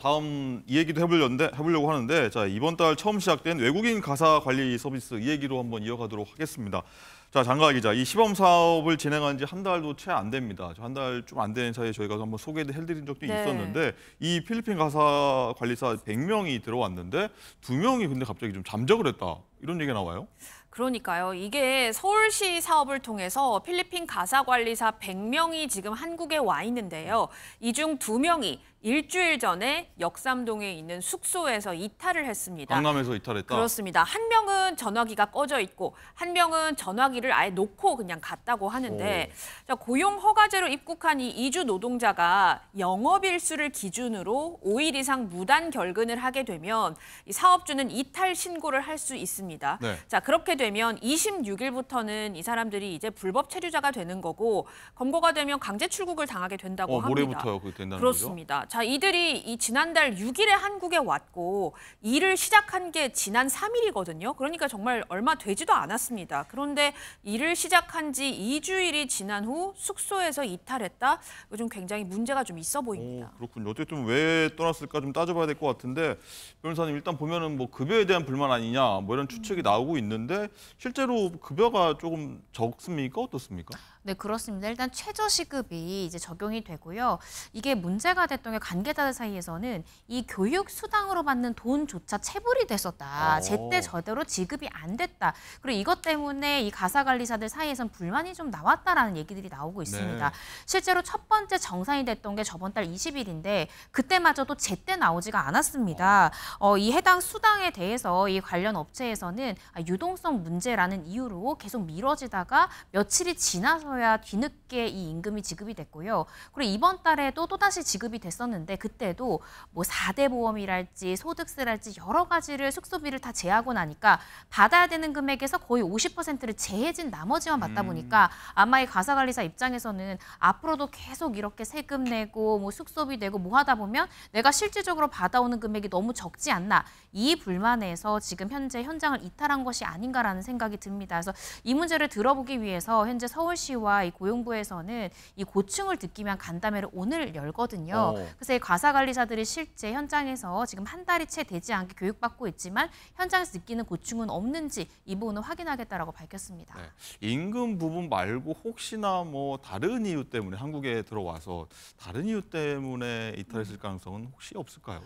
다음 이 얘기도 해보려고 하는데, 자, 이번 달 처음 시작된 외국인 가사 관리 서비스 이 얘기로 한번 이어가도록 하겠습니다. 자, 장가하 기자, 이 시범 사업을 진행한 지 한 달도 채 안 됩니다. 한 달 좀 안 되는 사이에 저희가 한번 소개해드린 적도 있었는데, 이 필리핀 가사 관리사 100명이 들어왔는데 2명이 근데 갑자기 좀 잠적을 했다. 이런 얘기가 나와요. 그러니까요. 이게 서울시 사업을 통해서 필리핀 가사관리사 100명이 지금 한국에 와 있는데요. 이 중 2명이 일주일 전에 역삼동에 있는 숙소에서 이탈을 했습니다. 강남에서 이탈했다? 그렇습니다. 한 명은 전화기가 꺼져 있고 한 명은 전화기를 아예 놓고 그냥 갔다고 하는데, 자, 고용 허가제로 입국한 이 이주 노동자가 영업일수를 기준으로 5일 이상 무단 결근을 하게 되면 이 사업주는 이탈 신고를 할 수 있습니다. 네. 자, 그렇게 되면 26일부터는 이 사람들이 이제 불법 체류자가 되는 거고, 검거가 되면 강제 출국을 당하게 된다고 합니다. 모레부터요, 그게 된다는 그렇습니다. 거죠? 자, 이들이 이 지난달 6일에 한국에 왔고 일을 시작한 게 지난 3일이거든요. 그러니까 정말 얼마 되지도 않았습니다. 그런데 일을 시작한 지 2주일이 지난 후 숙소에서 이탈했다? 이거 좀 굉장히 문제가 좀 있어 보입니다. 그렇군요. 어쨌든 왜 떠났을까 좀 따져봐야 될 것 같은데, 변호사님 일단 보면은 뭐 급여에 대한 불만 아니냐 뭐 이런 추측이 나오고 있는데, 실제로 급여가 조금 적습니까? 어떻습니까? 네, 그렇습니다. 일단 최저시급이 이제 적용이 되고요. 이게 문제가 됐던 게 관계자들 사이에서는 이 교육 수당으로 받는 돈조차 체불이 됐었다. 제때 제대로 지급이 안 됐다. 그리고 이것 때문에 이 가사관리사들 사이에선 불만이 좀 나왔다라는 얘기들이 나오고 있습니다. 네. 실제로 첫 번째 정산이 됐던 게 저번 달 20일인데 그때마저도 제때 나오지가 않았습니다. 이 해당 수당에 대해서 이 관련 업체에서는 유동성 문제라는 이유로 계속 미뤄지다가 며칠이 지나서 뒤늦게 이 임금이 지급이 됐고요. 그리고 이번 달에도 또다시 지급이 됐었는데 그때도 뭐 4대 보험이랄지 소득세랄지 여러 가지를 숙소비를 다 제하고 나니까 받아야 되는 금액에서 거의 50%를 제해진 나머지만 받다 보니까 아마 이 가사관리사 입장에서는 앞으로도 계속 이렇게 세금 내고 뭐 숙소비 내고 뭐 하다 보면 내가 실질적으로 받아오는 금액이 너무 적지 않나, 이 불만에서 지금 현재 현장을 이탈한 것이 아닌가라는 생각이 듭니다. 그래서 이 문제를 들어보기 위해서 현재 서울시와 이 고용부에서는 이 고충을 듣기 위한 간담회를 오늘 열거든요. 그래서 이 가사관리사들이 실제 현장에서 지금 한 달이 채 되지 않게 교육받고 있지만 현장에서 느끼는 고충은 없는지 이 부분을 확인하겠다라고 밝혔습니다. 네. 임금 부분 말고 혹시나 뭐 다른 이유 때문에 한국에 들어와서 다른 이유 때문에 이탈했을 가능성은 혹시 없을까요?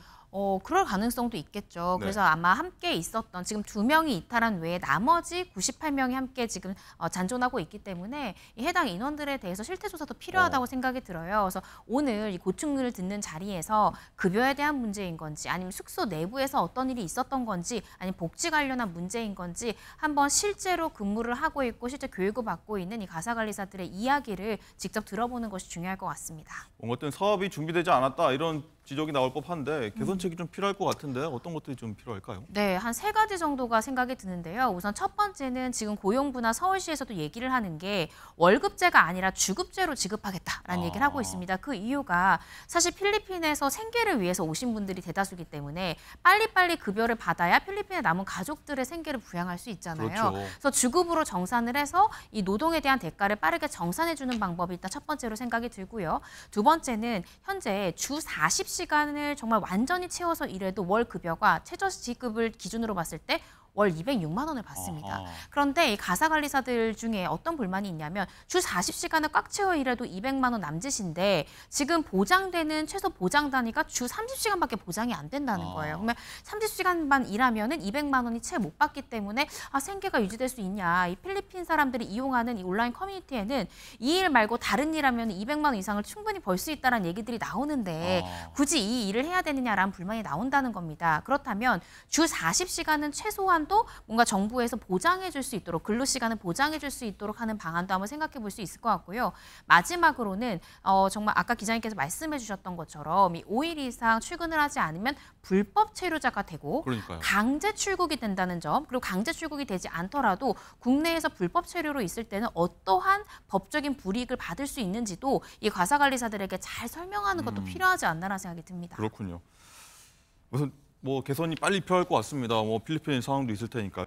그럴 가능성도 있겠죠. 네. 그래서 아마 함께 있었던 지금 2명이 이탈한 외에 나머지 98명이 함께 지금 잔존하고 있기 때문에 이 해당 인원들에 대해서 실태조사도 필요하다고 생각이 들어요. 그래서 오늘 이 고충을 듣는 자리에서 급여에 대한 문제인 건지 아니면 숙소 내부에서 어떤 일이 있었던 건지 아니면 복지 관련한 문제인 건지 한번 실제로 근무를 하고 있고 실제 교육을 받고 있는 이 가사관리사들의 이야기를 직접 들어보는 것이 중요할 것 같습니다. 뭔가 어떤 사업이 준비되지 않았다 이런 지적이 나올 법한데 개선책이 좀 필요할 것 같은데 어떤 것들이 좀 필요할까요? 네, 한 3가지 정도가 생각이 드는데요. 우선 첫 번째는 지금 고용부나 서울시에서도 얘기를 하는 게 월급제가 아니라 주급제로 지급하겠다라는 얘기를 하고 있습니다. 그 이유가 사실 필리핀에서 생계를 위해서 오신 분들이 대다수이기 때문에 빨리빨리 급여를 받아야 필리핀에 남은 가족들의 생계를 부양할 수 있잖아요. 그렇죠. 그래서 주급으로 정산을 해서 이 노동에 대한 대가를 빠르게 정산해 주는 방법이 일단 첫 번째로 생각이 들고요. 두 번째는 현재 주 40시간을 정말 완전히 채워서 일해도 월 급여가 최저시급을 기준으로 봤을 때 월 206만 원을 받습니다. 그런데 이 가사관리사들 중에 어떤 불만이 있냐면 주 40시간을 꽉 채워 일해도 200만 원 남짓인데 지금 보장되는 최소 보장 단위가 주 30시간밖에 보장이 안 된다는 거예요. 그러면 30시간만 일하면은 200만 원이 채 못 받기 때문에 생계가 유지될 수 있냐. 이 필리핀 사람들이 이용하는 이 온라인 커뮤니티에는 이 일 말고 다른 일 하면 200만 원 이상을 충분히 벌 수 있다는 얘기들이 나오는데 굳이 이 일을 해야 되느냐라는 불만이 나온다는 겁니다. 그렇다면 주 40시간은 최소한 도 뭔가 정부에서 보장해 줄 수 있도록 근로시간을 보장해 줄 수 있도록 하는 방안도 한번 생각해 볼 수 있을 것 같고요. 마지막으로는 정말 아까 기자님께서 말씀해 주셨던 것처럼 이 5일 이상 출근을 하지 않으면 불법 체류자가 되고 그러니까요. 강제 출국이 된다는 점, 그리고 강제 출국이 되지 않더라도 국내에서 불법 체류로 있을 때는 어떠한 법적인 불이익을 받을 수 있는지도 이 가사관리사들에게 잘 설명하는 것도 필요하지 않나라는 생각이 듭니다. 그렇군요. 우선 뭐 개선이 빨리 필요할 것 같습니다. 뭐 필리핀 상황도 있을 테니까.